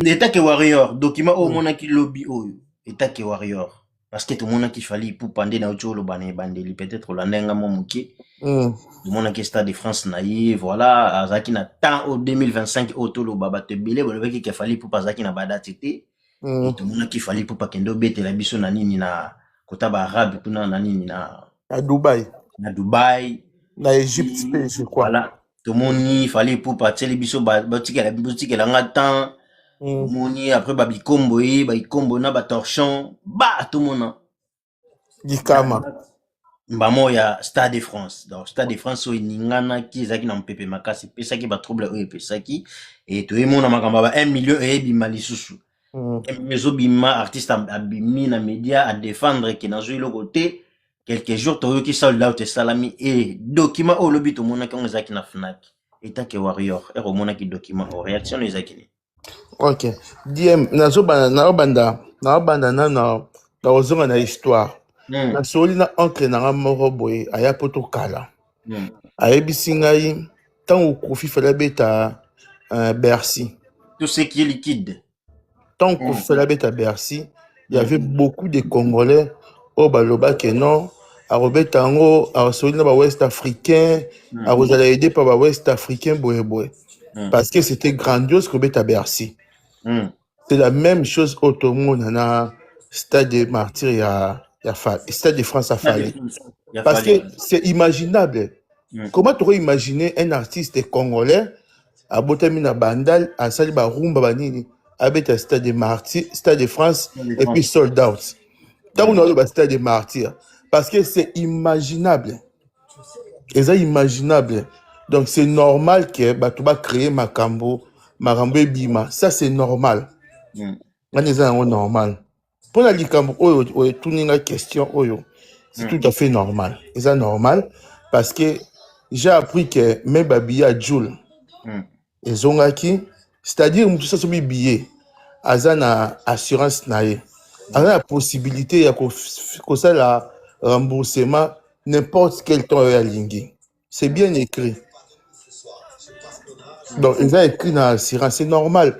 État que warrior, document au mona qui lobby oyo. État que warrior. Parce que tout le monde qui fallait pour pande na autre le bané bandeli peut-être la nenga momuki. Mm. Tout le monde qui stade de France naïe, voilà, azaki na temps au 2025 auto lo baba te belé, bolé qui fallait pour pas na bada tete. Et Mm. tout le monde qui fallait pour pas kendo bete la biso na nini na kota ba arabe kuna na nini À Dubaï, na Dubaï. na Égypte, Et je crois. voilà, tout le monde il fallait pour pas tele biso ba boutique la temps. Mm. Omoni après babikombo babikombo na batorchon ba tout le monde Gikama. mbamo ya Stade de France. Donc Stade de France oyo eninganaki ezalaki na mopepe makasi epesaki batrouble oyo epesaki e toyemona makambo ya ba 1 million eyebima lisusu. Mm. 1 million ezobima artiste abimi na média adéfendre ke nazwi eloko te quelques jours toyoki sold out esalami e document oyo olobi tomonaki yango ezalaki na Fnac etake warrior ere omonaki document oyo réaction oyo ezalaki nini? Ok. DM, naobanda na ozonga na histoire. Nasoli na oncle na nga moko boye aya poto kala. Ayebisi ngai ntango Kofi fallait beta Bercy. Tout ce qui est liquide. Tant Kofi fallait beta Bercy, il y avait beaucoup de Congolais au baloba que non, à Robert Tango, à Solina ba Ouest africain, à Rosala aidé par ba Ouest africain boye boye. Parce que c'était grandiose que beta Bercy. C'est la même chose au Tomo na Stade des Martyrs Stade de France a fallu. Parce que c'est imaginable. Comment tu aurais imaginé un artiste congolais à Botamina Bandal, à Saliba Rumba Banini, avec un Stade des Martyrs, Stade de France, et puis Sold Out. Tant on a le Stade des Martyrs. Parce que c'est imaginable. Et c'est imaginable. Donc c'est normal que tu vas créer Makambo Bima. Ça c'est normal. C'est normal. Pour la likambo oyo tourner la question oyo, c'est tout à fait normal. Et ça normal parce que j'ai appris que même babi a Joule et zongaki, c'est-à-dire tout ça sur billet, azana assurance nae, azana la possibilité ya ko ça la remboursement n'importe quel temps ya lingi. C'est bien écrit. Donc ils ont écrit dans l'assurance, c'est normal.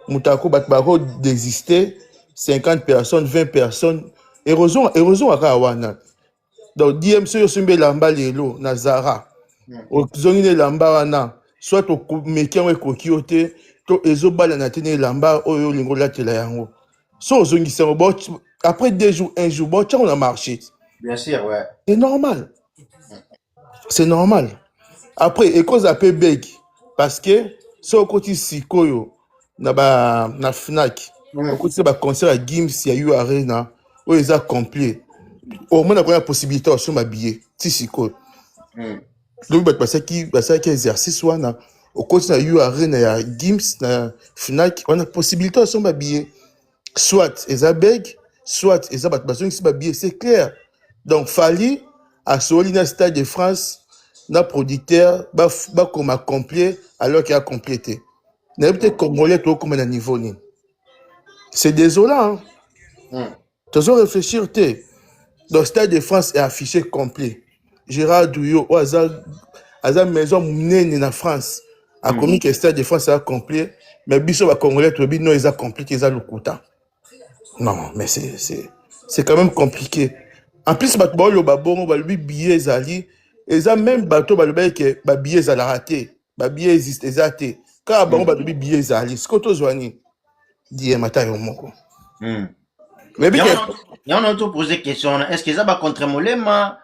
Moutako batbaro d'exister 50 personnes, 20 personnes. Érosion à Kawana. Donc, DMC Yosumbe Lamba Lelo, Nazara. Ozongine Lamba Wana. Soit au Mekian ou Kokiote, to Ezobala Natene Lamba, Oyo Lingola Telayango. So Ozongise, après 2 jours, 1 jour, bon, on a marché. Bien sûr, ouais. C'est normal. C'est normal. Après, et cause appelle beg. Parce que, si on continue Sikoyo, na Fnac, on continue à concert à Gims, il y a eu Arena, où ils ont complet. Au moins, on a la possibilité de se m'habiller. Si Sikoyo. Donc, parce que exercice, on continue à eu Arena, il y a Gims, na Fnac, on a la possibilité de se m'habiller. Soit ils ont beg, soit ils ont besoin de se m'habiller. C'est clair. Donc, Fali, à Solina Stade de France, na producteur comme accompli alors qu'il a complété. N'a peut-être congolais tout comme un niveau ni. C'est désolant. Tu dois réfléchir. Donc Stade de France est affiché complet. Gérard Douillot ou Azar maison nene na France a commis que Stade de France est complet, mais biso va congolais tout non ils a compris ils a le quota. Non, mais c'est quand même compliqué. En plus batbo le babongo ba lui billet zali. Et ça même bateau ba le que ba billet za la raté, ba billet existe exacté. Quand ba ba le billet zali, ce que to zwani die mata yo moko. Mais bien il y a autre poser question, est-ce que ça va contre molema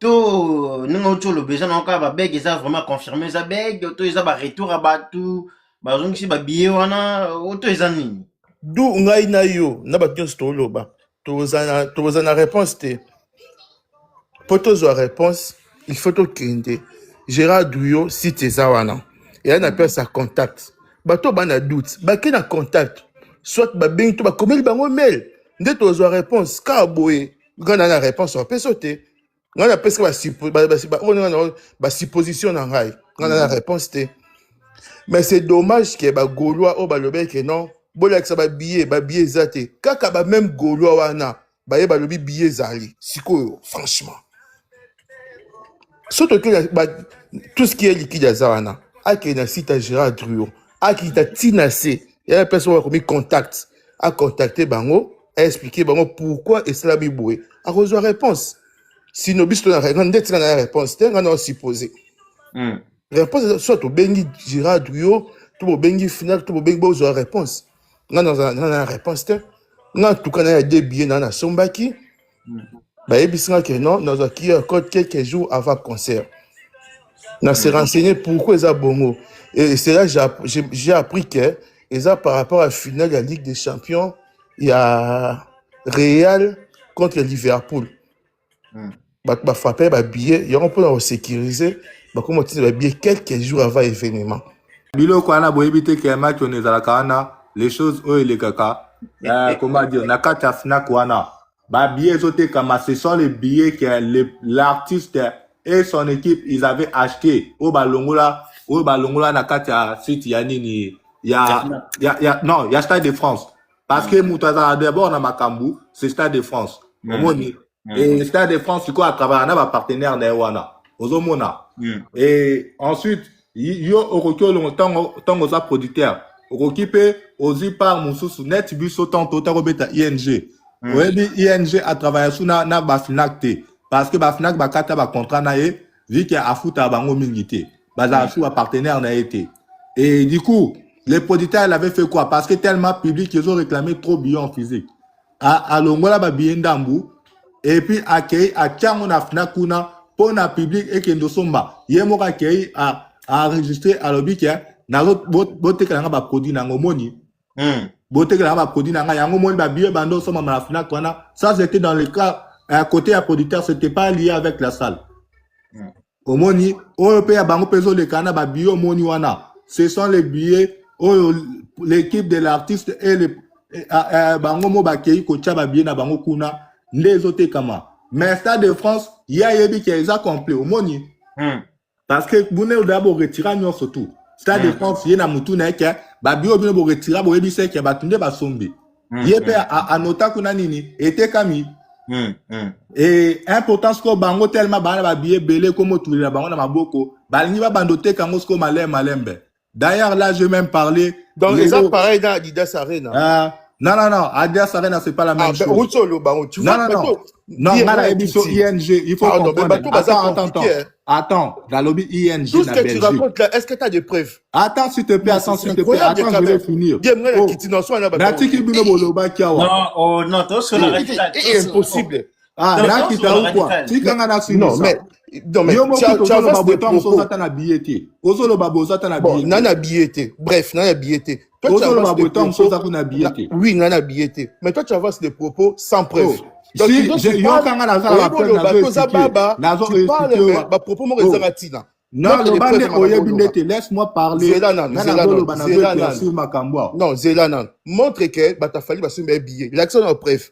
to ningo to le besoin encore ba beg ça vraiment confirmer ça beg to ça ba retour à batu ba zongi si ba billet wana auto ezani. D'où ngai na yo na ba sto loba. To zana réponse te. Pour la réponse, il faut te kende. Gérard Douillot, si tu es wana. Et on appelle ça contact. Bato bana doute. Baki na contact. Soit ba bing to ba komeli bango mail. Nde to zo réponse. Ka boye. Gana na réponse on peut sauter. On appelle ça ba supposition na ngai. Gana na réponse te. Mais c'est dommage que ba Gaulois o ba lobe que non. Bola que ça ba billet zate. Kaka ba même Gaulois wana. Ba ye ba lobi billet zali. Siko franchement. Surtout que tout ce qui est liquide à Zawana, a qui est site à Gérard Druot, a qui est Tinasé, Il y a une personne qui a commis contact, a contacté Bango, a expliqué Bango pourquoi et cela biboué. A reçu la réponse. Si nous avons la réponse, on a supposé. Réponse, soit au Bengi Girard Duyo, tout au Bengi final, tout au Bengi Bozo la réponse. On a la réponse. On a tout cas des billets dans la Sombaki. Bah, et puis, que non, nous avons encore quelques jours avant le concert. On s'est renseigné pourquoi ils ont bongo. Et c'est là que j'ai appris que, par rapport à la finale de la Ligue des Champions, il y a Real contre Liverpool. Bah, frapper, bah, billet, il y aura pour sécuriser, bah, comment tu dis, billet quelques jours avant l'événement. Bilo Kwana Boébité qui est match on est à la Kana, les choses, eux, les caca. Comment dire, Nakata Fnak Wana. Bah, billets zoté comme ce sont les billets que l'artiste et son équipe, ils avaient acheté au Balongola, Nakata, site Yanini. Il y a Stade de France. Parce que Moutaza, d'abord, dans Makambu, c'est Stade de France. Et Stade de France, c'est quoi, à travers un partenaire d'Ewana. Ozomona. Et ensuite, yo okokyo longtemps aux producteurs okokipe ozi par mususu net biso tant total robeta ING webi ING a travaillé sur na bafnak te parce que bafnak bakata ba contrat na ye vu que afuta bango mingité baza sous partenaire na été et du coup les producteurs ils avaient fait quoi parce que tellement public ils ont réclamé trop billets en physique à longola ba billet ndambu et puis accueil à tiango na fnak kuna pour na public et que ndosomba yemo accueil à enregistrer à l'objet que na bote que nga ba produit na ngomoni bote que nga ba produit na nga yango moni ba billet bando soma na fina kwana ça c'était dans le cas à côté à producteur c'était pas lié avec la salle omoni o pe ya bango peso le kana ba billet omoni wana ce sont les billets l'équipe de l'artiste et les bango mo ba kei ko cha ba billet na bango kuna les autres kama mais Stade de France ya yebi qui est complet omoni parce que vous n'avez d'abord retiré nous surtout. Stade de France, il y a un mouton qui ba bio bien pour retirer pour éviter qu'il batunde ba sombi. Il est à nota kuna nini était kami. Et importance que bango tellement ba billet belé comme tout la bango na maboko. Ba ni ba bandote kango sko malembe. D'ailleurs là je même parlé donc les appareils dans Adidas Arena. Non, Adidas Arena, c'est pas la même chose. Non, la émission ING, il faut comprendre. Attends, dans le lobby ING, tout ce que tu racontes là, est-ce que tu as des preuves? Attends, s'il te plaît, attends, je vais finir. Non, c'est impossible. Là, qui t'a ou quoi? Non, mais tu avances des propos. Bon, nana billetté. Bref, nana billetté. Oui, nana billetté. Mais toi, tu avances des propos sans preuve. Donc, tu laisse-moi parler. Non, Zélanan. Montre que tu as fallu un billet. L'action est preuve.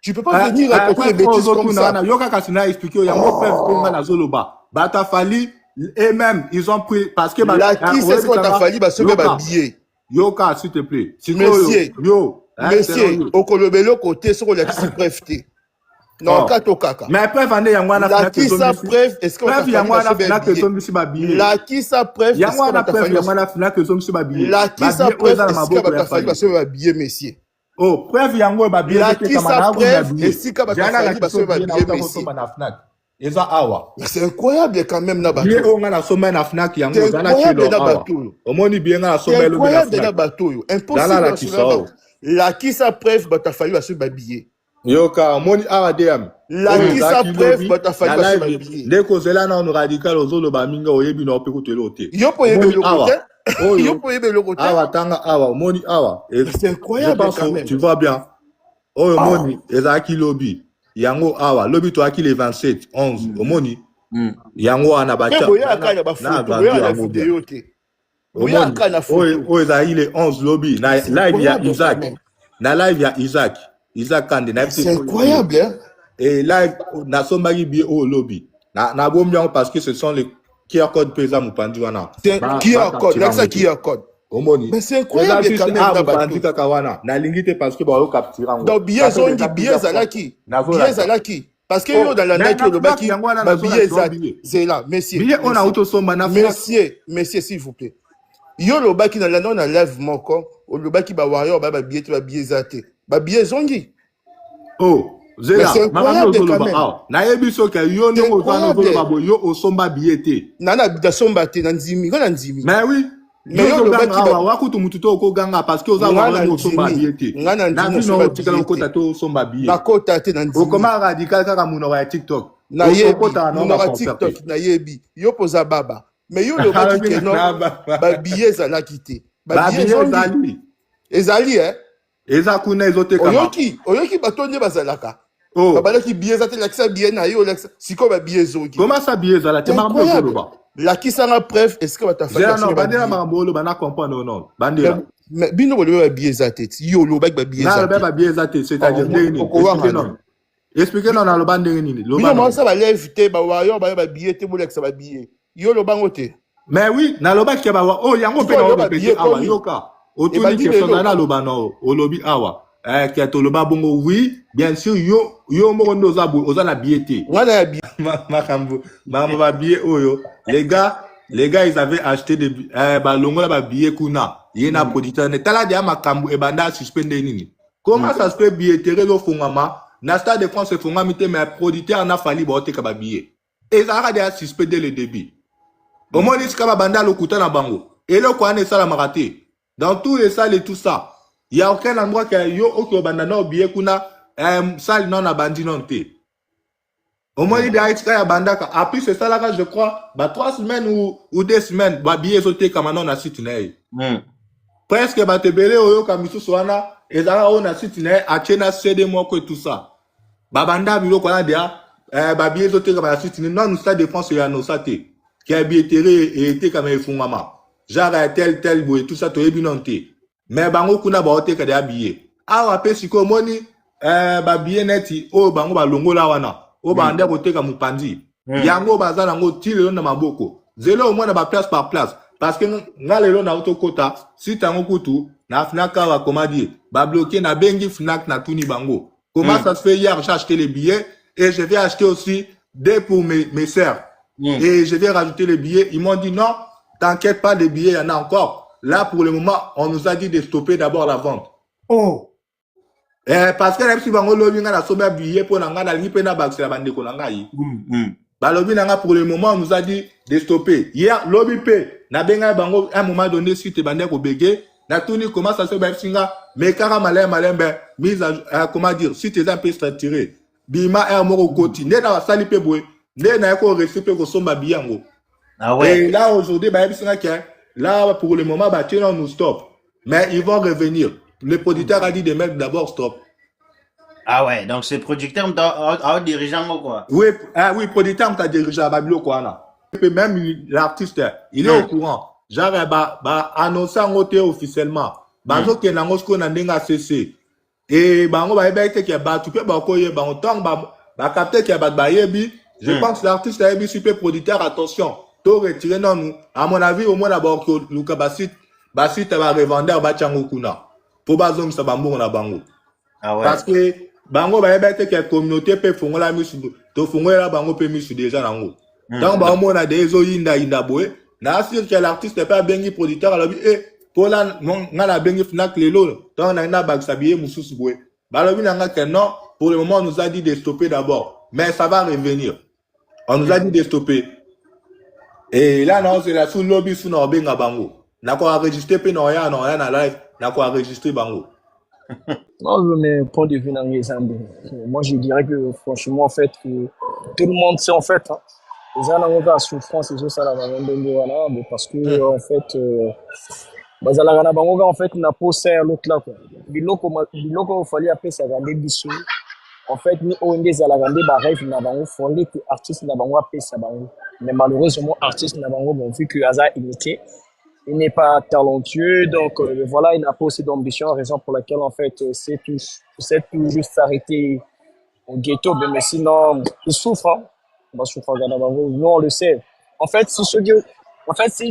Tu peux pas venir raconter des bêtises comme ça. Et même, ils ont pris, parce que, qui c'est ce qu'on t'a fallu, un billet? Yoka, s'il te plaît. Monsieur, au Kolobelo côté, sur la qui preuve. Non, kato kaka. Mais preuve, la qui sa preuve, est-ce qu'on t'a fallu la qui sa preuve, la qui sa preuve, est-ce qu'on t'a fallu un billet, messieurs? Oh, preuve yango ba billet la qui sa preuve et si ka ba billet c'est incroyable quand même na bateau. Bien on a la somme na Fnac yango za na kilo awa. Omoni bien na somme lo na bateau. Impossible. La qui sa preuve ba ta fallu ba sur ba billet. Yoka omoni awa DM. La qui sa preuve ba ta fallu ba sur ba billet. Deko zela na on radical ozolo ba minga oyebi na opeko telo te. Yo po yebi lo côté. Yo po yebi lo côté. Awa tanga awa omoni awa. C'est incroyable quand même. Tu vois bien. Oh omoni ezaki lobby. Yango awa lobby to aki les 27 11 omoni yango ana bacha o ezali les 11 lobby na live ya Isaac Kande na c'est incroyable hein? Et live na sombaki bi au lobby na bombian parce que ce sont les QR code pesa mupandi wana QR code là ça QR code omoni mais c'est incroyable quand même na bandi kaka wana na lingite parce que ba o capturer ngo donc billet zongi billet zalaki parce que yo dans la night le baki billet c'est là messieurs billet on a auto somba na messieurs s'il vous plaît Yo lobaki na landa na live moko, o lobaki ba warrior ba billet zate. Ba billet zongi. Oh, Mais Zela, c'est incroyable quand même. na yebi so ke yo C'est no ozana incroyable. zoloba bo yo osomba billet. Nana bitasomba te na nzimi, ngana nzimi. Mais oui, Mais yo yo lobaki ganga ba wakutu mututo oko ganga parce que oza wa no somba billet. Ngana Na nzimi vi somba no tikala billet. okota to somba billet. Na kota te na nzimi. Okoma radical kaka munoko ya TikTok. Na yebi, Okota na munoko TikTok na yebi. Yo poza baba. Mais yo lobaki ke non, ba billet zalaki te. Ba billet zongi. Ezali Eza kuna ezote kama. Oyoki batonde bazalaka. Oh. Babalaki billet zate lakisa billet na yo lakisa. Siko ba billet zongi. Comment ça billet zala te marbo zoloba? Lakisa nga preuve est-ce que bata Zela non bandela marbo lo bana comprendre non. Bandela. Mais bino bolo ba billet zate. Yo lo ba billet zate. Na ba billet zate, c'est-à-dire expliquez non na lo bandenge nini. Bino mo ça ba live te ba wayo ba billet te bo lakisa ba billet. Yo lo bango te. Mais oui, na lo ba ke ba wa oh yango pe na ba billet awa yoka. Otuni ke so na lo ba no olobi awa. Que to lo ba bongo oui, bien sûr yo mo ndo oza na billet te. Ngana ya billet. Makambo ba billet oyo. Les gars ils avaient acheté des ba longola ba billet kuna. Yena producteur ne tala dia makambo e banda suspender nini. Comment ça se fait billetterie lo fongama? Na Stade de France fongama te mais producteur na fali ba oteka ba billet. Et ça a déjà suspendé le débit. Au moins il ska ba banda lo kuta na bango. Et le quoi ne sala maraté. Dans tous les salles et tout ça. Il y a aucun endroit que yo oko banda na billet kuna salle non na bandi non te. Au moins, il y a un bandaka. Après, c'est ça là, je crois, 3 semaines ou 2 semaines, billet sauté comme on a site. Presque, te belé, oyo, kamisu soana, et ça, on a site, a tchena, CD, moi, que tout ça. Banda, bilo, qu'on a dia, billet sauté comme on a site, non, nous, ça défense, il y a nos saté, qui a billetterie et été comme un fond, maman. Genre, tel, boy, tout ça, tu es binonté. Mais, bango, kuna, baote, ka des billets. Ah, après, si, comme on dit, billet neti, oh, bango, longo, la, wana. Oba ande koteka mupandi yango bazala ngo tile na maboko zelo mwana ba place par place parce que ngalelo na autokota si tango kutu na fnaka wa komadi ba bloquer na bengi fnak na tuni bango comment ça se fait hier j'ai acheté les billets et je vais acheter aussi des pour mes sœurs et je vais rajouter les billets ils m'ont dit non t'inquiète pas les billets il y en a encore là pour le moment on nous a dit de stopper d'abord la vente parce que même si bango lobi nga na soba billet pour nga na lingi pe na bakse la bande ko nga yi ba lobi nga pour le moment on nous a dit de stopper hier lobi pe na benga bango à un moment donné si te bande ko bege na tuni comment ça se ba singa mais kara malembe mise à comment dire si tes un peu structuré bima er moko koti ne na sali pe boy ne na ko recipe ko somba biyango et là aujourd'hui ba singa que là pour le moment ba tiens nous stop mais ils vont revenir. Le producteur a dit de mettre d'abord stop. Ah ouais, donc c'est producteur a dirigeant quoi. Oui, oui, producteur t'a dirigé à Babilo quoi. Même l'artiste, il est au courant. Genre annoncer en côté officiellement. Banzo que nango sko na ndenga cessé. Et bango ba ebe que ba tu peux ba koye ba ontang ba capter que ba yebi. Je pense que l'artiste a yebi super producteur attention. To retirer non nous. À mon avis au moins d'abord que Luka Basit va revendre ba chango kuna. Pour bazong sa bambo na bango. Ah ouais. Parce que bango ba ebete que communauté peut fongola misu to fongola bango peut misu déjà nango. Donc ba mo na des inda boy na assure que l'artiste n'est pas bengi producteur alors pour la ngala bengi fnak lelo donc na bag sabier mususu boy. Ba lobi nga que non pour le moment on nous a dit de stopper d'abord mais ça va revenir. On nous a dit de stopper. Et là non c'est la sous lobby sous na benga bango. Na ko enregistrer pe no ya na live. N'a quoi enregistrer bango. Non, mais point de vue moi je dirais que franchement en fait que tout le monde sait en fait hein, les gens souffrance et ça là parce que en fait bazala bango en fait na posé l'autre là quoi biloko fallait appeler ça regarder biso en fait ni ONG za la regarder ba rêve na bango fallait que artiste na bango appeler ça bango mais malheureusement artiste na bango bon vu que hasard imité il n'est pas talentueux, donc voilà, il n'a pas aussi d'ambition, raison pour laquelle en fait c'est tout juste s'arrêter au ghetto, mais sinon il souffre, hein. On va souffrir, nous on le sait. En fait, si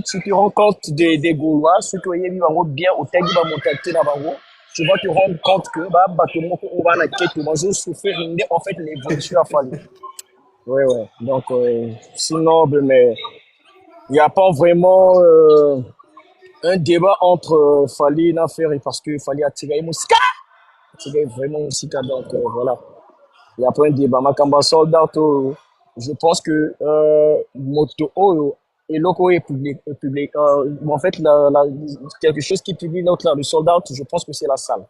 tu te rends compte des Gaulois, ceux qui ont bien au Tagi va monter tu vas te rendre compte que on va la quête, on va souffrir, en fait l'évolution a fallu. Ouais, donc sinon, mais il n'y a pas vraiment un débat entre Fali et Ferry parce que Fali a tiré Moussika. Tiré vraiment Moussika, donc voilà. Il y a pas un débat. Makamba soldat, je pense que Moto et Loco est public. En fait, quelque chose qui publie l'autre là, le soldat, je pense que c'est la salle.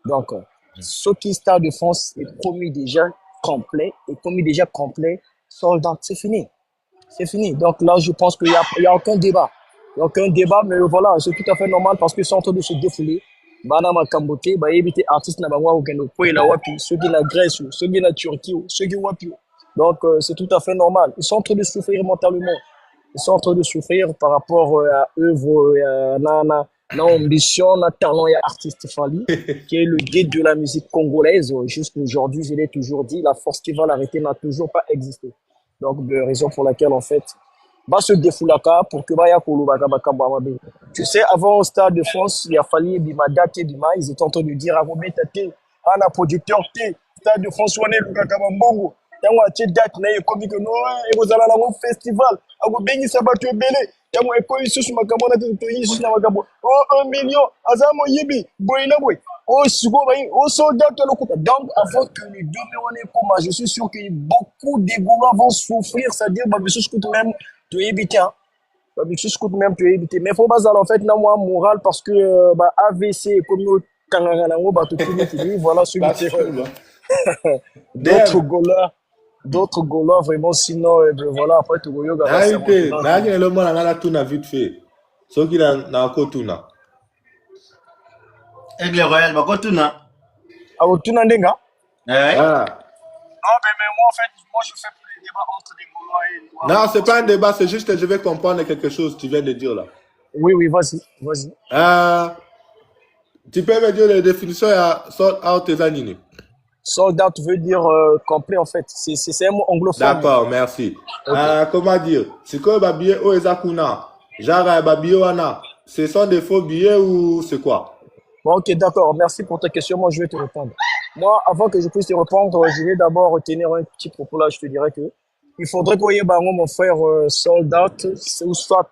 Donc, ce qui Stade de France est promis déjà complet, soldat, c'est fini. C'est fini. Donc là, je pense qu'il y a aucun débat. Il n'y a aucun débat, mais voilà, c'est tout à fait normal parce qu'ils sont en train de se défouler. Bana Makambote, bah éviter artistes n'abawa ou keno kwe la wapi, ceux qui la Grèce, ceux qui la Turquie, ceux qui wapi. Donc c'est tout à fait normal. Ils sont en train de souffrir mentalement. Ils sont en train de souffrir par rapport à œuvre, à ambition, à talent et à artiste Fali, qui est le guide de la musique congolaise. Jusqu'aujourd'hui, je l'ai toujours dit, la force qui va l'arrêter n'a toujours pas existé. Donc, raison pour laquelle, en fait, va se défoulaka pour que Baya Kolubaka Bakabamabe. Tu sais, avant au Stade de France, il a fallu Bimada Bima, ils étaient en train de dire à Robert Tate, à la producteur T, Stade de France, on est le Kakabambongo. Yango atie date na ye komi que non et vous allez à un festival ako bengi sabato ebele yango ekoyi susu makambo na to yi susu na makambo oh 1 million azamo yibi boyina boy oh sugo bayi oh soldat to lokuta. Donc avant que les deux millions comme je suis sûr que beaucoup de Gaulois vont souffrir, c'est-à-dire bah monsieur coûte même tu éviter hein bah monsieur coûte même tu éviter mais faut pas en fait na moi moral parce que bah AVC comme kanganga nango ba to fini voilà celui qui d'autres Gaulois vraiment sinon voilà après tu goyoga Naïté, naïté le monde a tout na vite fait. Ce qui n'a pas tout na. Aigle Royal, bah, tout na. Ah, tout na ndenga? Ouais. Ah. Non, mais moi, en fait, moi, je fais plus les débats entre les Gaulois et les Noirs. Non, c'est pas un débat, c'est juste que je vais comprendre quelque chose que tu viens de dire là. Oui, vas-y. Tu peux me dire les définitions à sold out et anini? Sold out veut dire complet, en fait. C'est un mot anglophone. D'accord, merci. Okay. Comment dire? C'est quoi les billets au Ezakuna? Genre, les billets wana, ce sont des faux billets ou c'est quoi? Bon, ok, d'accord. Merci pour ta question. Moi, je vais te répondre. Moi, avant que je puisse te répondre, je vais d'abord retenir un petit propos là. Je te dirais que il faudrait qu'on y ait mon frère sold out, ou soit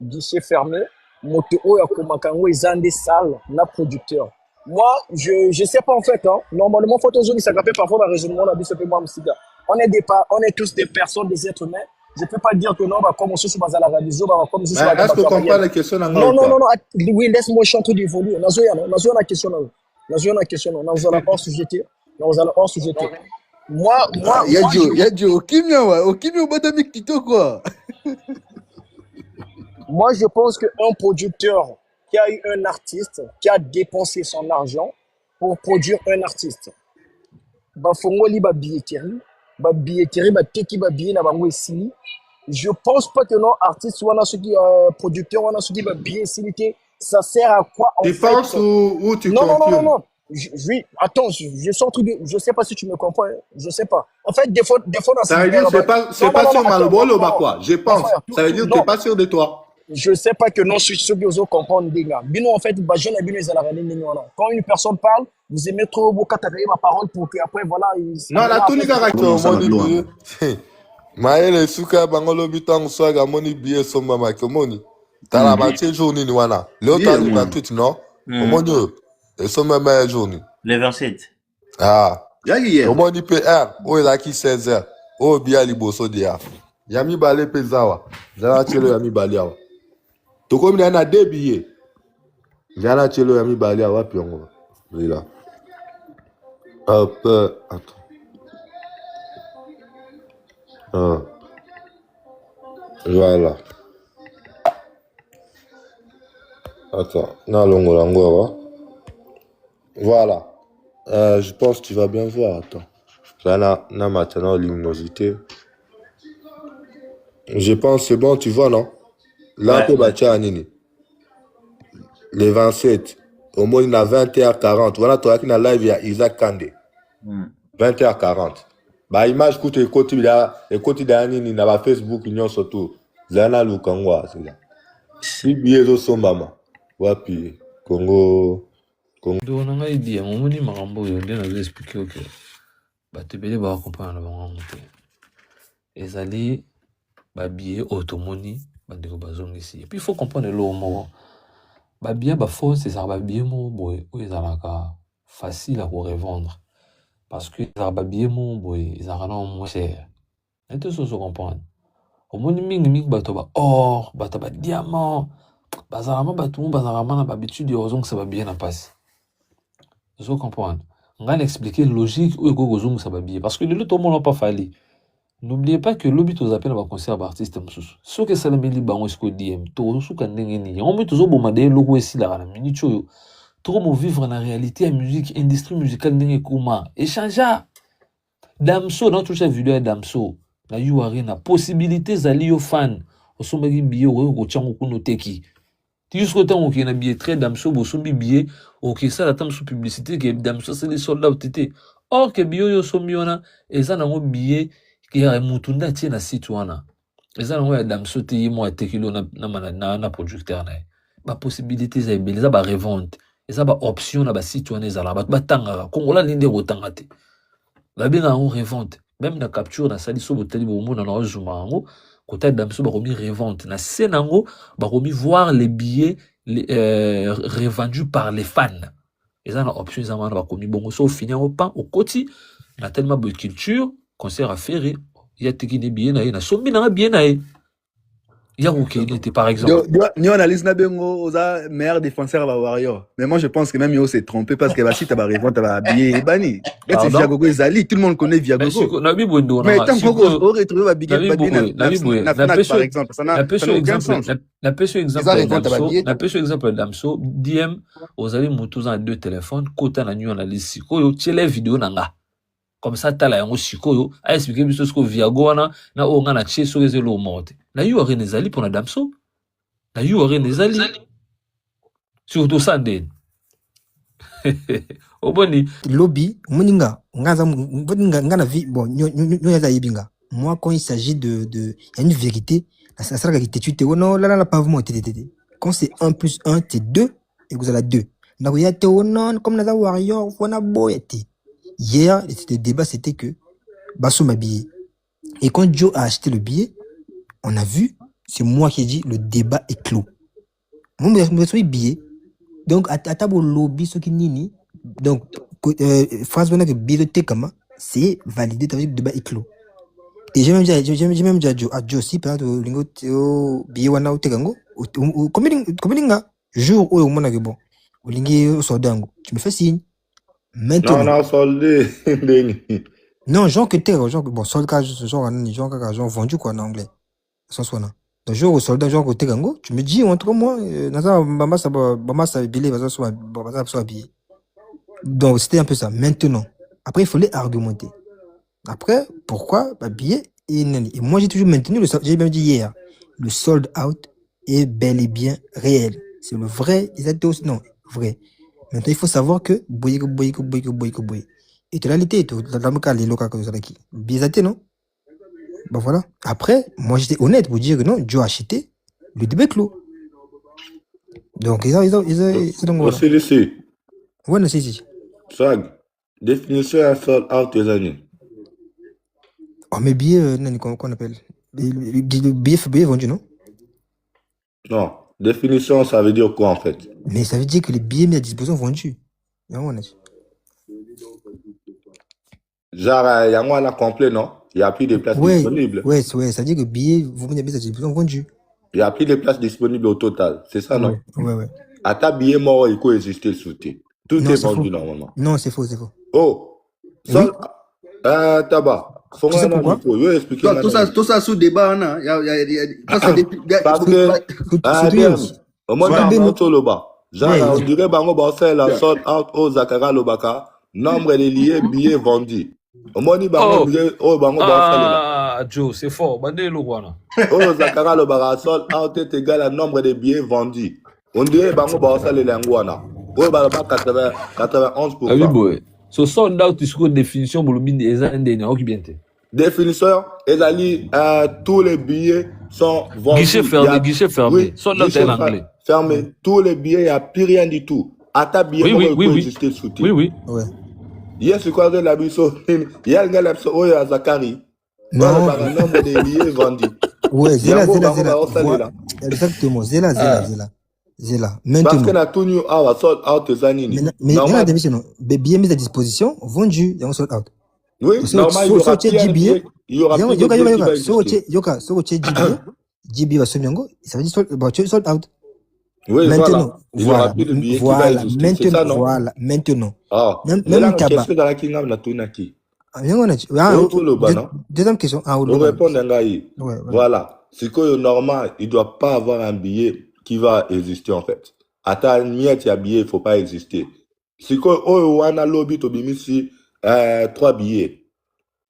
guichet fermé, moto ya komakango ezande salle, na producteur. Moi, je sais pas en fait, hein. Normalement, faut toujours s'aggraver parfois dans le raisonnement là, on est tous des personnes, des êtres humains. Je peux pas dire que non, bah, comme on se sur la radio, bah, comme si est-ce que tu comprends la question en non, oui, laisse-moi chanter d'évoluer. Nazoya la question là. Nous allons hors sujeter. Moi, Yadjo, Okimia, Badami Kito, quoi. Moi, je pense qu'un producteur qui a eu un artiste, qui a dépensé son argent pour produire un artiste, bah, Fongoli, bah, billetterie, bah, teki, bah, billet, na bango esili. Je pense pas que non, artiste, ou ceux qui, producteur, ou ceux qui, bah, billet esili, ça sert à quoi, en fait? Tu penses ou tu confirmes? Non. Oui, attends, je sais pas si tu me comprends, je sais pas. En fait, des fois, ça veut dire, c'est pas sûr, Malbolo, bah, quoi. Je pense. Ça veut dire que tu n'es pas sûr de toi. Je sais pas que non, ceux qui osent comprendre des gars. Bino, en fait, quand une personne parle, vous aimez trop beaucoup t'attaquer ma parole pour que après, voilà. Non, la tout n'est qu'à Maël Souka Bangolo Bitang Swaga Moni Bie Somba Makomoni. T'as la moitié journée Niwana. L'autre il va tout, non? Au moins deux. Et Somba Maya journée. Le 27. Ah. Au moins du PR. Oh, il a qui 16h. Oh, bien Liboso Dia. Yami Balé Pezawa. Jana Chelo Yami Baliawa. Tu comme il y en a deux billets. Jana Chelo Yami Baliawa, puis on va. Oui, là. Hop, attends. Voilà. Attends. Voilà. Je pense que tu vas bien voir. Attends. Là, maintenant, luminosité. Je pense que c'est bon, tu vois, non? Là, pour Batia Anini. Les 27. Au moins, il y a 20h40. Voilà, toi qui as live, il y a Isaac Kande. 20h40. Bah, image coûte et côté d'Anini, na Facebook, union surtout. Zana Lukangwa, c'est là. Si bien au Sombama. Wapi, Congo. Donc, on a dit, à un moment donné, Marambo, il a expliqué que tu peux comprendre et ça dit, billet automoni, et puis il faut comprendre le mot. Bah bien, bah faux, c'est ça, bah bien, mon boy, oui, ça là, facile à revendre. Parce que ça va bien, mon boy, ça va moins cher. Et tout ça, se comprendre. Au moins, ming, bah, toi, bah, or, bah, t'as bah, diamant, bah, ça va, bah, tout, bah, ça va, bah, habitude, heureusement que ça va bien passer. Tu comprendre. On va expliquer logique où est-ce que ça va bien. Parce que le tout le monde n'a pas fallu. N'oubliez pas que l'obit aux appels à concert artiste msusu. Ce que ça le met liban est-ce que DM. Tout ce qu'on n'est ni. On met toujours bombarder le logo ici là la minute yo. Trop mo vivre la réalité la musique industrie musicale n'est comment. Échanger. Damso dans toute cette vidéo Damso. La yuari na possibilité zali yo fan. Au sommet billet au tchango kuno teki. Jusqu'au temps où il y a un billet très Damso, vous sommes billet, ok, ça la sous publicité, que Damso c'est les soldats au tété. Or, que bio yo sommiona, et ça n'a pas billet, qui y a un moutunda tient na citoyen. Et ça n'a pas Damso téye moi tekilo na producteur na. Ba possibilité ça belle, ça ba revente, et ça ba option na ba citoyen ça la ba tanga, Congola ninde rotanga te. Ba bien on revente, même na capture na sali so botali bo mo na na zuma ngo. Côté Damso baromi revente na senango baromi voir les billets revendus par les fans et ça na option ça na bakomi bongo so finir au pan au côté na tellement de culture concert à faire il y a tekine billets na sombi na bien na il y a OK était par exemple Ni analyse na bengo oza meilleur défenseur va Warrior. Mais moi je pense que même Yo s'est trompé parce que si tu vas revendre tu vas habiller Bani. C'est Viagogo Ezali, tout le monde connaît Viagogo. Mais tant qu'on retrouve va bigger par exemple, ça n'a aucun sens. La exemple Damso DM Ozali mutuza na deux téléphones kota na nyu analyse sikoyo tele vidéo nanga. Comme ça tala yango sikoyo a expliquer biso ce que Viago na onga na tche so ezelo monte. Na yuari nezali pour na Damso. Na yuari nezali. Surtout ça ndeni. Oboni lobby moninga ngana vie bon nyoza yibinga. Moi quand il s'agit de il y a une vérité la sera qui tu te non là pas vraiment tété. Quand c'est 1 plus 1 c'est 2 et vous avez 2. Na ya te non comme na Warrior fona boyati. Hier, le débat, c'était que Basso m'a billet. Et quand Joe a acheté le billet, on a vu, c'est moi qui ai dit, le débat est clos. Moi, je suis billet. Donc, à table lobby, ce qui nini. Donc, France, on a que billet de Kama, c'est validé, le débat est clos. Et j'ai même dit à Joe aussi, par exemple, le billet wana ou tegango, combien jour où on a que bon, au lingue sodango, tu me fais signe. Maintenant. Non, soldé. Non, genre que t'es, genre, bon, soldat, genre vendu quoi en anglais. Sans soi, non. Donc, genre, soldat, genre que t'es gango, tu me dis, entre moi, maman, ça billet, ça habillé. Donc, c'était un peu ça. Maintenant. Après, il fallait argumenter. Après, pourquoi, billet, et moi, j'ai toujours maintenu j'ai même dit hier, le sold out est bel et bien réel. C'est le vrai, non, vrai. Maintenant, il faut savoir que boy. Et de réalité, les locaux que vous avez qui bizaté, non? Ben voilà. Après, moi j'étais honnête pour dire que non, Joe a acheté le débat clos. Donc ils ont C'est laissé. Ouais, non, si. Swag. Définition à sold out tes années. Oh, mais billet, qu'on appelle billet vendu, non? Non. Définition, ça veut dire quoi en fait? Mais ça veut dire que les billets mis à disposition vendus. Genre, il y a moins à complet, non? Il n'y a plus de places disponibles. Ouais, ça veut dire que les billets, vous mis à disposition vendus. Il n'y a plus de places disponibles au total. C'est ça, non? Ouais. À ta billet mort, il faut exister le soutien. Tout est vendu normalement. Non, c'est faux. Oh! Oui. Tabac. Tu sais pourquoi? Tout ça sous débat, non? Parce que, au moins, on dirait que la sold out au Zakara Lobaka, nombre de liés billets vendus. Au moins, Joe, c'est fort. Bandé le wana. Oh, Zakara Lobaka, sold out est égal à nombre de billets vendus. On dirait que les languana. Oh, 91%. Ah oui, boy. So sold out is une définition pour le bin des années qui bien. Définition, tous les billets sont vendus. Guichet fermé. Oui, sold out en anglais. Fermé. Tous les billets, il n'y a plus rien du tout. À ta billet, oui. exister soutien. Oui. Ouais. Hier, c'est quoi la biso? Il y a un gars à Zakari. Non. Le nombre de billets vendus. Ouais, Zéla. Exactement, Zéla. C'est là. Parce que Maintenant. na tout new awa sold out ezanini. Mais Normal. les billets mis à disposition, vendus, ils sold out. Oui, normal, il y aura plus de billets. Il y aura plus de billets qui va exister. JB va se miango, ça veut dire sold out. Oui, Maintenant, voilà. Il y aura plus de billets qui va exister. C'est ça, non? Maintenant. Ah, Même qu'est-ce que dans la kingdom na tout naki? Deuxième question. On répond à Ngaï. Voilà. C'est que normal, il ne doit pas avoir un billet qui va exister en fait. Attends, miette, il y a billet, il ne faut pas exister. C'est que, on a lobby to bimisi 3 billets.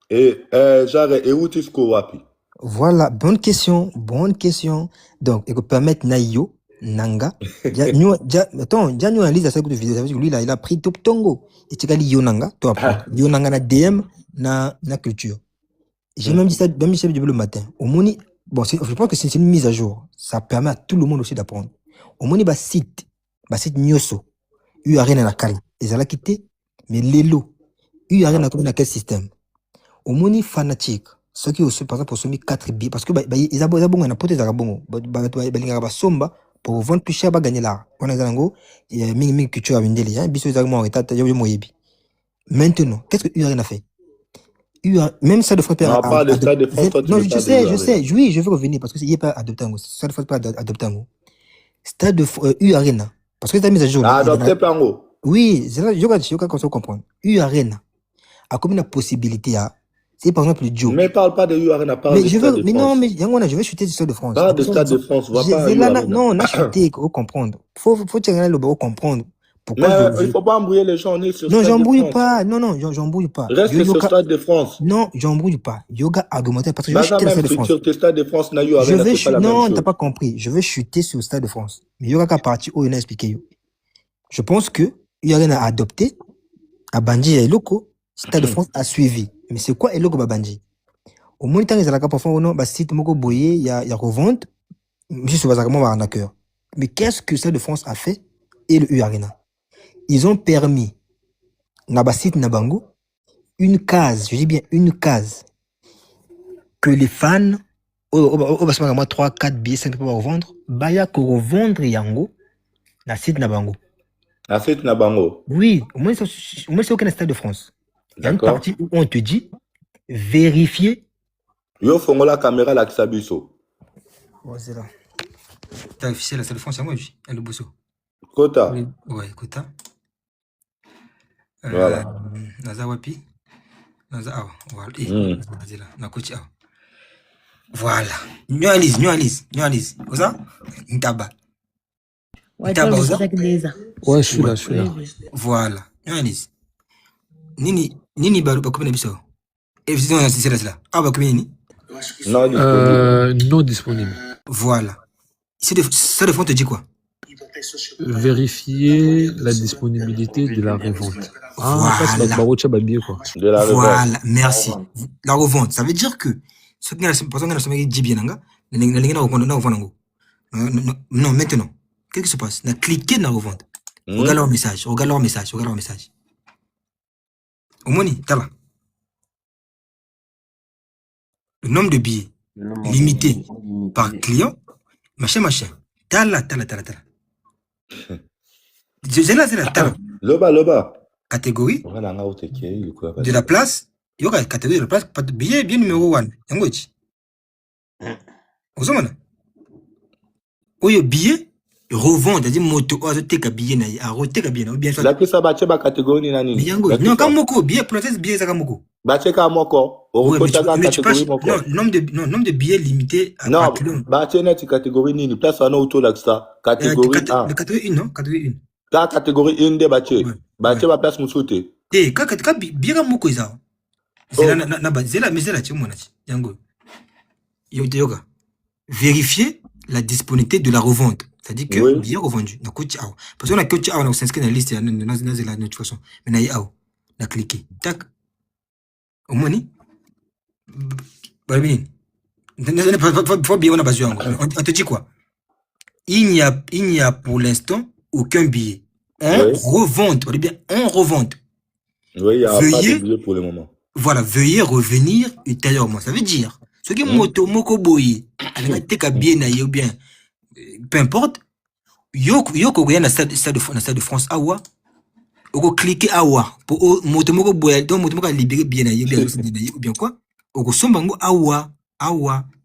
Et, genre, et où tu es wapi? Voilà, bonne question. Donc, il peut permettre Naïo, Nanga. Attends, déjà, nous analyse cette vidéo. Ça veut dire que lui, là, il a pris top tongo. Et tu as dit Yonanga, toi, après. Yonanga na DM, na culture. J'ai même dit ça, le matin. Au Moni, bon, je pense que c'est une mise à jour. Ça permet à tout le monde aussi d'apprendre. Au Moni, site Nyoso. Arena na Kali. Ils allaient quitter, mais Lelo. Arena na quel système? Au Moni fanatique. Ceux qui ont, par exemple, ont mis 4 billets, parce que, ils ont bon, n'importe les arabons, somba, pour vendre plus cher, gagner là. On a zango, il y a ming culture à vendre, hein, biso les arabons, maintenant, qu'est-ce que Arena a fait? Même ça de France on parle de Stade de France. Non, je sais, oui, je veux revenir, parce que il n'y a pas adopté un Stade de France pas adopté un Stade de Arena. Parce que tu as mis à jour. Adopté pas un oui, c'est là, je vais comprendre. Arena a comme une possibilité à. C'est par exemple le Joe. Mais parle pas de Arena, parle de Stade de France. Mais non, mais je vais chuter du Stade de France. Parle de Stade de France, vois pas. Non, on a chuté, faut comprendre. Faut tirer le bas, comprendre. Pourquoi mais il faut pas embrouiller les gens, on est sur non, j'embrouille pas. Non, j'embrouille pas. Reste sur le Stade de France. Non, j'embrouille pas. Yoga argumentaire parce que je vais chuter le Stade de France. Sur le Stade de France, non, t'as pas compris. Je vais chuter sur le Stade de France. Mais Yoga a parti où il a expliqué. Je pense que Yoga a adopté, a Bandji et Loko, Stade de France a suivi. Mais c'est quoi Eloko Babandji? Au moins, il y a la parfois, site Moko Boye, il y a revente. Monsieur Soubazakamo va en accueillir. Mais qu'est-ce que Stade de France a fait et le U-Arena? Ils ont permis, Nabasit Nabango, une case, je dis bien une case, que les fans, au 3, 4 billets, 5 pour revendre, Baya que revendre Yango, na site Nabango. Na site Nabango? Oui, au moins c'est aucun Stade de France. Il y a une partie où on te dit, vérifier. Yo fongo la caméra la Kisabiso. Ouais, c'est là. T'as affiché la Stade de France, c'est moi, le bosso. Kota. Ouais, Kota. Voilà. Nazawapi. Voilà. Voilà. Nuanis. Oza? Ntaba. Ouais, je suis là. Voilà. Nuanis. Nini bakubina biso. C'est là. Ah, bakubini. Non disponible. Voilà. Ça de fond te dit quoi? Vérifier la disponibilité de la revente. Voilà, merci. La revente, ça veut dire que ce qui est dit bien, non, maintenant, qu'est-ce qui se passe? On a cliqué dans la revente. Regarde leur message. Au moins, t'as là. Le nombre de billets limité par client, machin. T'as là. C'est là. Loba. Catégorie de la place. Il y a catégorie de la place. Billet bien numéro 1. Vous savez, il y a billet revend, c'est-à-dire moto, billet à roteka billet. La plus ça bache ba catégorie nani. Non, comme moko billet process billet ça comme moko. Bache ka moko. Nombre de billets limité à non, bache net catégorie nini. Place on auto là ça. Catégorie 1. Catégorie 1 non, catégorie 1. Ta catégorie 1 de bache. Bache ba place musote. Ka billet comme moko ça. C'est na bazela mais c'est là tu mona. Yango. Yoga. Vérifier la disponibilité de la revente. C'est-à-dire que bien revendu. Parce qu'on a coach out, on s'inscrit dans la liste, dans la notification. Mais on a cliqué. Tac. Au moins, faut bien on a besoin. On te dit quoi? Il n'y a pour l'instant aucun billet. On revente. On dit bien on revente. Oui, il n'y a pas de billet pour le moment. Voilà, veuillez revenir ultérieurement. Ça veut dire, ce qui est moto, moko boyi, avec un bien, ou bien, peu importe, Yo ko na stade de France awa. Oko cliquer awa pour moto moko boya donc moto moko libérer bien na ou bien quoi? Oko sombango awa.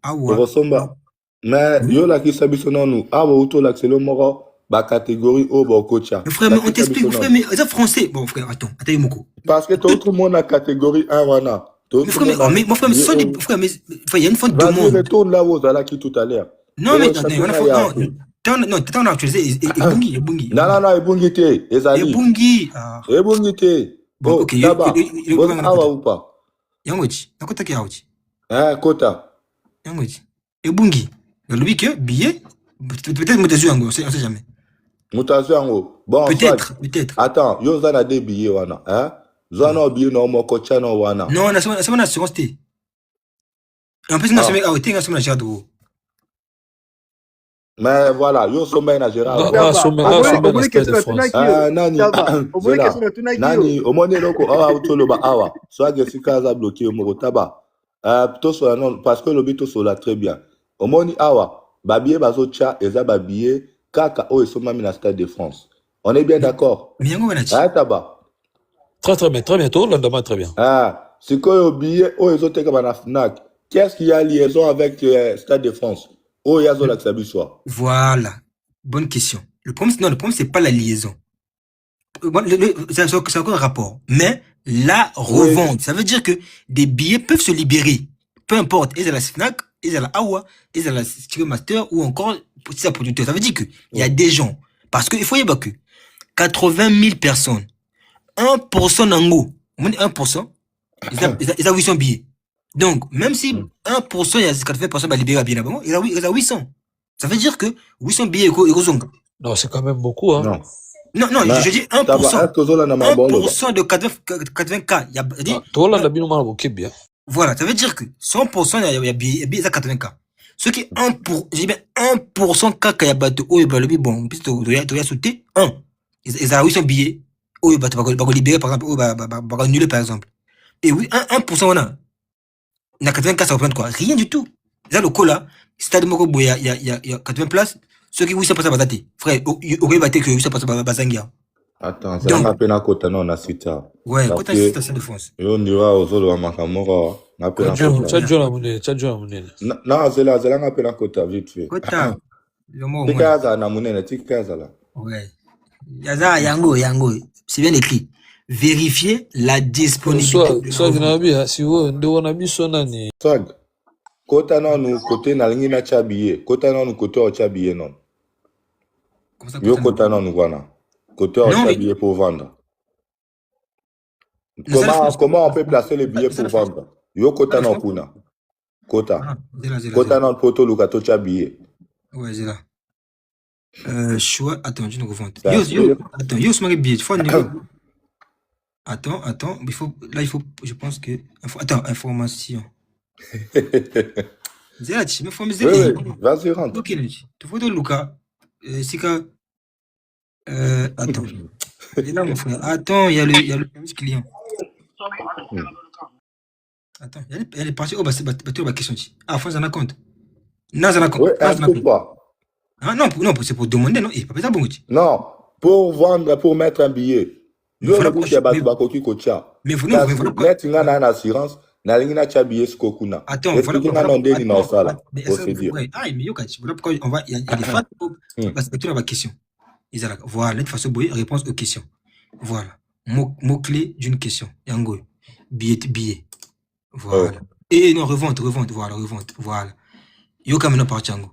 Okosomba. Mais yo la ki sabiso nanu awa auto la selo moko ba catégorie o ba kocha. Mais frère, mais on t'explique frère, mais c'est français. Bon frère, attends moko. Parce que tout le monde a catégorie 1 wana. Mais frère, mais mon frère, mais frère, mais il y a une faute de monde. Vas-y, retourne là où Zala qui tout à l'heure. Non, mais non, t'es en actualisé Ebungi. Non, Ebungi te, Ezali. Ebungi. Ebungi te. Bon, ok. Daba, bon awa ou pas? Yangochi, nakota ki yaochi. Kota. Yangochi. Ebungi. Le que billet, peut-être Moutazu Yango, on sait jamais. Moutazu Yango. Bon, peut-être. Attends, yo zana de billets wana, Zana billet no mo kocha no wana. Non, na sema assurance te. En plus, na sema aote, na sema jado. Mais voilà, yo sommet na Gérard. Nani, omone loko awa utoloba awa. Soit sika za bloqué au taba. Plutôt sur la non, parce que le bito sur la très bien. Omoni awa, babiye bazo cha, eza babiye, kaka o esoma na Stade de France. On est bien d'accord? Taba. Très bien, tout le monde très bien. C'est quoi le billet o ezote kama na FNAC? Qu'est-ce qu'il y a liaison avec Stade de France? Oh, yazo la soir. Voilà. Bonne question. Le problème, c'est pas la liaison. C'est encore un rapport. Mais la revente, ça veut dire que des billets peuvent se libérer. Peu importe, ils à la FNAC, ils à la AWA, ils à la Master ou encore petit producteur. Ça veut dire que il y a des gens. Parce qu'il faut y avoir que 80 000 personnes, 1% n'ango, 1%, ils ont 800 billets. Donc, même si 1%, il y a 80% libéré bien avant, il y a 800. Ça veut dire que 800 billets non, c'est quand même beaucoup, hein. Non, je dis 1%. 1% de 80K. Voilà, ça veut dire que 100%, il y a billets 80K. Ce qui est 1% K, il y a bateau, bon, puisque il y a sauté, 1. Ils ont 800 billets, il va libérer, par exemple, il va annuler, par exemple. Et oui, 1%, on a. Na 80K, ça représente quoi? Rien du tout. Là, le cola, stade Moko, il y a 80 places. Ceux qui, oui, ça passe à Batate. Frère, il va que ça passe à Bazangia. Attends, ça n'a pas na kota non na sita. Ouais, kota sita c'est de France. Yo ndiwa ozolo wa makamoro. Na pe na kota. Non, zela na pe na kota vite fait. Kota. Tikaza na munene, tikaza là. Ouais. Yaza yango. C'est bien écrit. Vérifier la disponibilité. Swag. Kota non côté na lingi na chabiye. Kota non côté au chabiye non. Yo kota non wana. Côté au chabiye pour vendre. Comment on peut placer les billets pour vendre? Yo kota non kuna. Kota. Kota non poto lukato chabiye. Ouais, c'est là. Choix. Attends, je ne revends. Yo, c'est ma billet. Attends, il faut, je pense que, attends, information. Vas-y, rentre. Ok, tu vois de Luca, Sika, attends. Et là, mon frère, attends, il y a le service client. Attends, elle est partie, c'est ma question. France en a compte. Non, ça n'a compte. Non, c'est pour demander, non, pas ça, bon. Non, pour vendre, pour mettre un billet. Mais vous mettre une assurance, attends, voilà, il y a des femmes pour la question. Voilà, de toute façon, réponse aux questions. Voilà. Mot-clé d'une question. Yango. Billet. Voilà. Et non, revente. Voilà. Yo kamena parti yango.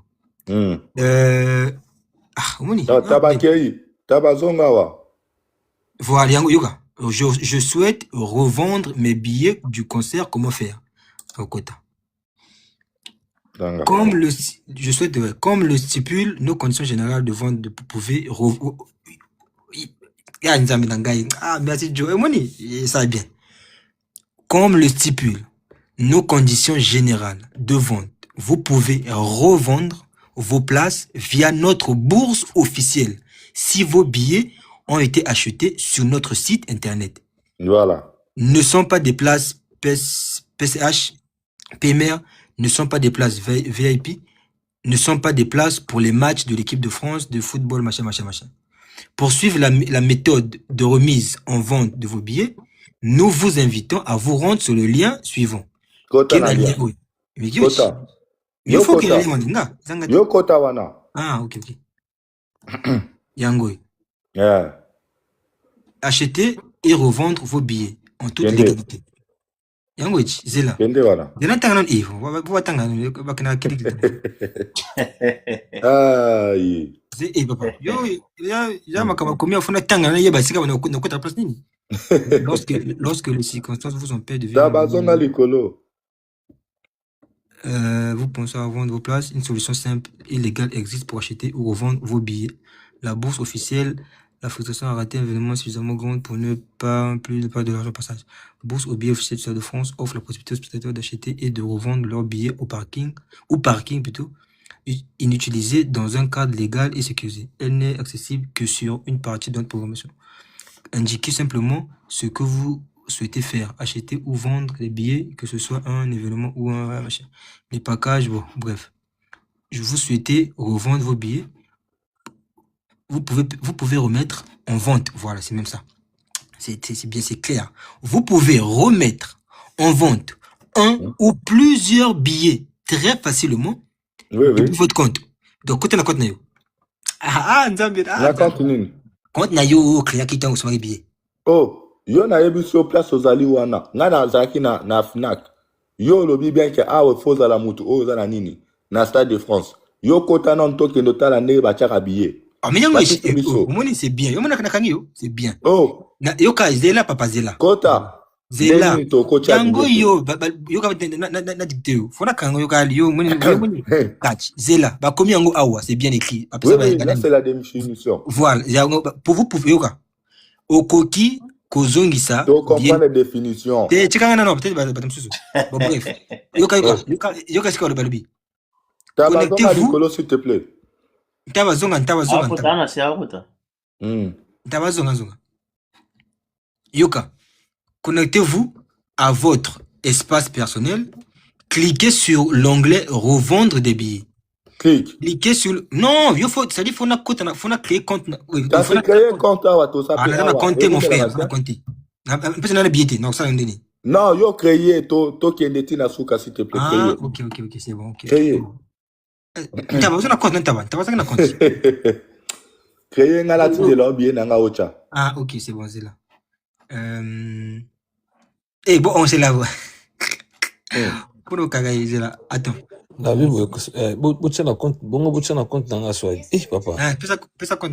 Voilà, yango yoka. Je souhaite revendre mes billets du concert. Comment faire? Au quota. Comme le stipule nos conditions générales de vente, vous pouvez merci Joe. Ça va bien. Comme le stipule nos conditions générales de vente, vous pouvez revendre vos places via notre bourse officielle si vos billets ont été achetés sur notre site internet. Voilà. Ne sont pas des places PCH, PMR, ne sont pas des places VIP, ne sont pas des places pour les matchs de l'équipe de France de football, machin, machin, machin. Pour suivre la méthode de remise en vente de vos billets, nous vous invitons à vous rendre sur le lien suivant. Kota Quel na lien? lien. Oui. Mais Kota. il faut qu'il y Kota. ait un lien. Yo kota wana. Ah, ok. Yangoy. Yeah. Acheter et revendre vos billets en toute Kende. légalité. Yangoy, Zela. Kende wana. Zela tanganon Yves. Wa tanganon bakina kiri. Aïe. Eh papa. Yo ya makama komi afuna tanganon yeba sika wana kota place nini. Lorsque les circonstances vous empêchent de Tabazonga likolo. vous pensez à vendre vos places, une solution simple et légale existe pour acheter ou revendre vos billets. La bourse officielle, la frustration a raté un événement suffisamment grande pour ne pas plus de perdre de l'argent au passage. Bourse au billet officiel du Stade de France offre la possibilité aux spectateurs d'acheter et de revendre leurs billets au parking plutôt, inutilisés dans un cadre légal et sécurisé. Elle n'est accessible que sur une partie de notre programmation. Indiquez simplement ce que vous souhaitez faire, acheter ou vendre les billets, que ce soit un événement ou un machin. Les packages, bon, bref. Je vous souhaitez revendre vos billets. Vous pouvez remettre en vente. Voilà, c'est même ça. C'est bien, c'est clair. Vous pouvez remettre en vente un ou plusieurs billets très facilement depuis votre compte. Donc, côté la compte nayo. La compte nini? Compte nayo, créa qui t'a reçu billet. Oh. Yo na yebi sur place ozali wana. Nga na zaki na FNAC. Yo lobi bien ke awe foza la mutu o za na nini. Na Stade de France. Yo kota na ntoke notala ne ba chaka billet. Ah mais yango c'est bien. Yo mona kanaki yo, c'est bien. Oh. Yo ka Zela papa Zela. Kota. Zela. Yango yo yo ka na dicté yo. Fona kango yo ka yo moni catch. Zela ba komi yango awa, c'est bien écrit. Oui, là c'est la définition. Voilà, pour vous pouvez yo ka. Okoki kozongisa tu comprends les définitions. Non, peut-être bon bref. Yoka sika le balubi. Connectez-vous s'il te plaît. Tabazonga. Yoka. Connectez-vous à votre espace personnel. Cliquez sur l'onglet revendre des billets. Cliquez sur non, ça dit faut créer compte. Oui, faut créer compte à tout ça. On a compté mon frère, on a compté. On a billetté, non ça on dit. Non, yo créer to kendeti na suka s'il te plaît. Ah, OK, c'est bon, OK. Créer. T'as besoin de compte, t'as besoin de compte. Créer ngala ti de l'obie na nga ocha. Ah, OK, c'est bon, c'est là. Bon, on c'est là. Pour le kagaï, c'est là. Attends. La vie, boutchen na compte dans la soirée. Papa. Ah, pesa compte.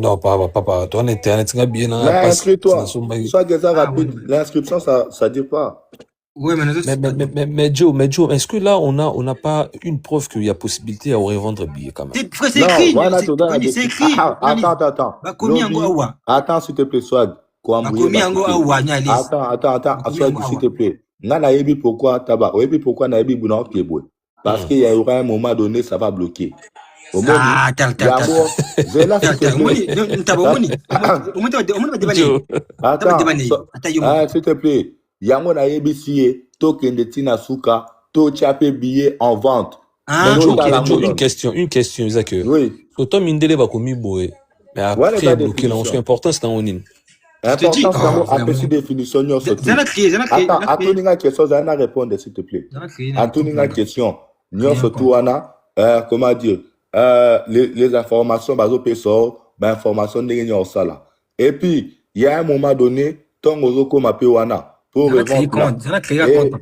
Non, papa, toi, internet, nga bien na passe. Inscris-toi. Sois déjà rapide. L'inscription, ça dit pas. Ouais, mais Joe, est-ce que là, on n'a pas une preuve qu'il y a possibilité à revendre billet quand même? C'est écrit. Voilà, c'est écrit. Attends. Attends, s'il te plaît, Swag. Attends, Swag, s'il te plaît. Nana yebi pourquoi taba yebi pourquoi na yebi buna okebwe parce qu'il y aura un moment donné ça va bloquer. Attends. Zela s'il te plaît. Yango na yebi sié to kende tina suka to chape billet en vente. Une question, Isaac. Oui. Toto mindele va komi boé. Mais après bloquer là, on fait importance dans onin. Importance d'avoir apprécié définition sur tout. Attends, une question, ça n'a répondre s'il te plaît. Attends, une question. Nous surtout comment dire les informations bazo pesor, information de ça là. Et puis il y a un moment donné, ton ozoko mape wana pour revendre.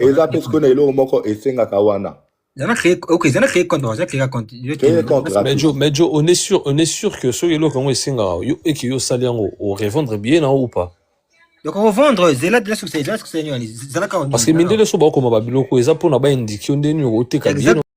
Et ça parce qu'on est là au moko et senga kawana. Mais Joe, on est sûr que ceux qui ont et qui ont salé au revendre bien ou pas. Donc on va vendre Zela parce que mindele so ba ko mababiloko eza pona ba indiquer ndeni o teka bien.